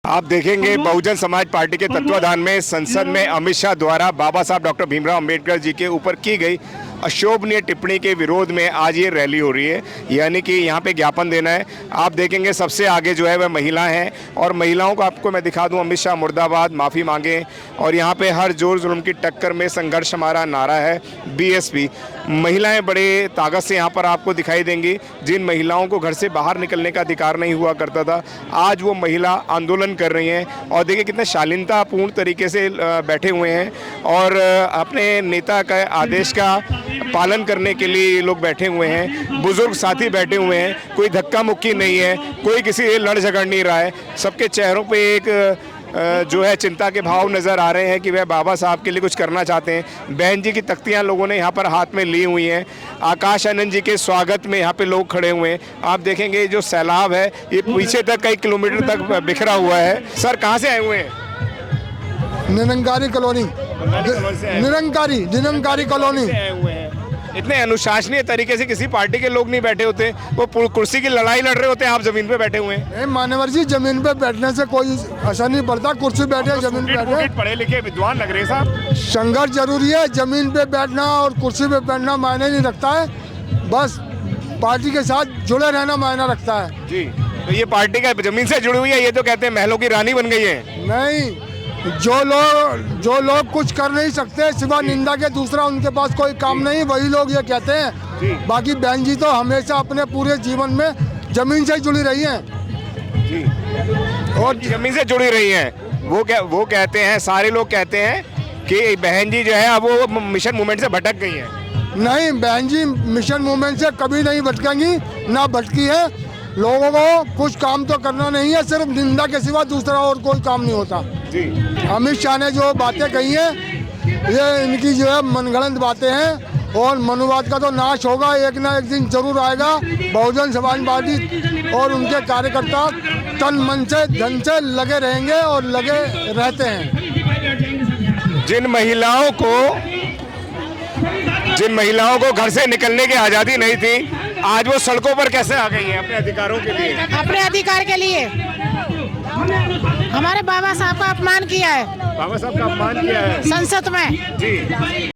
आप देखेंगे बहुजन समाज पार्टी के तत्वाधान में संसद में अमित शाह द्वारा बाबा साहब डॉक्टर भीमराव अंबेडकर जी के ऊपर की गई अशोभनीय टिप्पणी के विरोध में आज ये रैली हो रही है। यानी कि यहाँ पे ज्ञापन देना है। आप देखेंगे सबसे आगे जो है वह महिला हैं और महिलाओं को आपको मैं दिखा दूँ, अमित शाह मुर्दाबाद, माफ़ी मांगे। और यहाँ पे हर जोर जुल्म की टक्कर में संघर्ष हमारा नारा है बीएसपी। महिलाएं बड़े ताकत से यहाँ पर आपको दिखाई देंगी। जिन महिलाओं को घर से बाहर निकलने का अधिकार नहीं हुआ करता था, आज वो महिला आंदोलन कर रही हैं। और देखिए कितने शालीनतापूर्ण तरीके से बैठे हुए हैं और अपने नेता के आदेश का पालन करने के लिए ये लोग बैठे हुए हैं। बुजुर्ग साथी बैठे हुए हैं, कोई धक्का मुक्की नहीं है, कोई किसी से लड़ झगड़ नहीं रहा है। सबके चेहरों पे एक जो है चिंता के भाव नज़र आ रहे हैं कि वह बाबा साहब के लिए कुछ करना चाहते हैं। बहन जी की तख्तियां लोगों ने यहाँ पर हाथ में ली हुई हैं। आकाश आनंद जी के स्वागत में यहाँ पे लोग खड़े हुए हैं। आप देखेंगे जो सैलाब है ये पीछे तक कई किलोमीटर तक बिखरा हुआ है। सर कहाँ से आए हुए हैं? Nirankari colony, Nirankari colony. इतने अनुशासनीय तरीके से किसी पार्टी के लोग नहीं बैठे होते, वो कुर्सी की लड़ाई लड़ रहे होते हैं, आप जमीन पे बैठे हुए हैं। मान्यवर जी, जमीन पे बैठने से कोई असर नहीं पड़ता। कुर्सी बैठे जमीन पे बैठे, पढ़े लिखे विद्वान लग रहे साहब। संघर्ष जरूरी है, जमीन पे बैठना और कुर्सी पे बैठना मायने नहीं रखता है। बस पार्टी के साथ जुड़े रहना मायना रखता है जी। तो ये पार्टी का जमीन से जुड़ी हुई है, ये तो कहते हैं महलों की रानी बन गई है। नहीं, जो लोग कुछ कर नहीं सकते सिवा निंदा के, दूसरा उनके पास कोई काम नहीं, वही लोग ये कहते हैं। बाकी बहन जी तो हमेशा अपने पूरे जीवन में जमीन से जुड़ी रही हैं जी, और जमीन से जुड़ी रही हैं। वो कहते हैं, सारे लोग कहते हैं कि बहन जी जो है अब वो मिशन मूवमेंट से भटक गई हैं। नहीं, बहन जी मिशन मूवमेंट से कभी नहीं भटकेंगी, ना भटकी है। लोगों को कुछ काम तो करना नहीं है, सिर्फ निंदा के सिवा दूसरा और कोई काम नहीं होता जी। अमित शाह ने जो बातें कही हैं, ये इनकी जो है मनगढ़ंत बातें हैं और मनुवाद का तो नाश होगा, एक ना एक दिन जरूर आएगा। बहुजन समाज पार्टी और उनके कार्यकर्ता तन मन से धन से लगे रहेंगे और लगे रहते हैं। जिन महिलाओं को घर से निकलने की आज़ादी नहीं थी, आज वो सड़कों पर कैसे आ गई हैं अपने अधिकारों के लिए? अपने अधिकार के लिए हमारे बाबा साहब का अपमान किया है। बाबा साहब का अपमान किया है संसद में जी।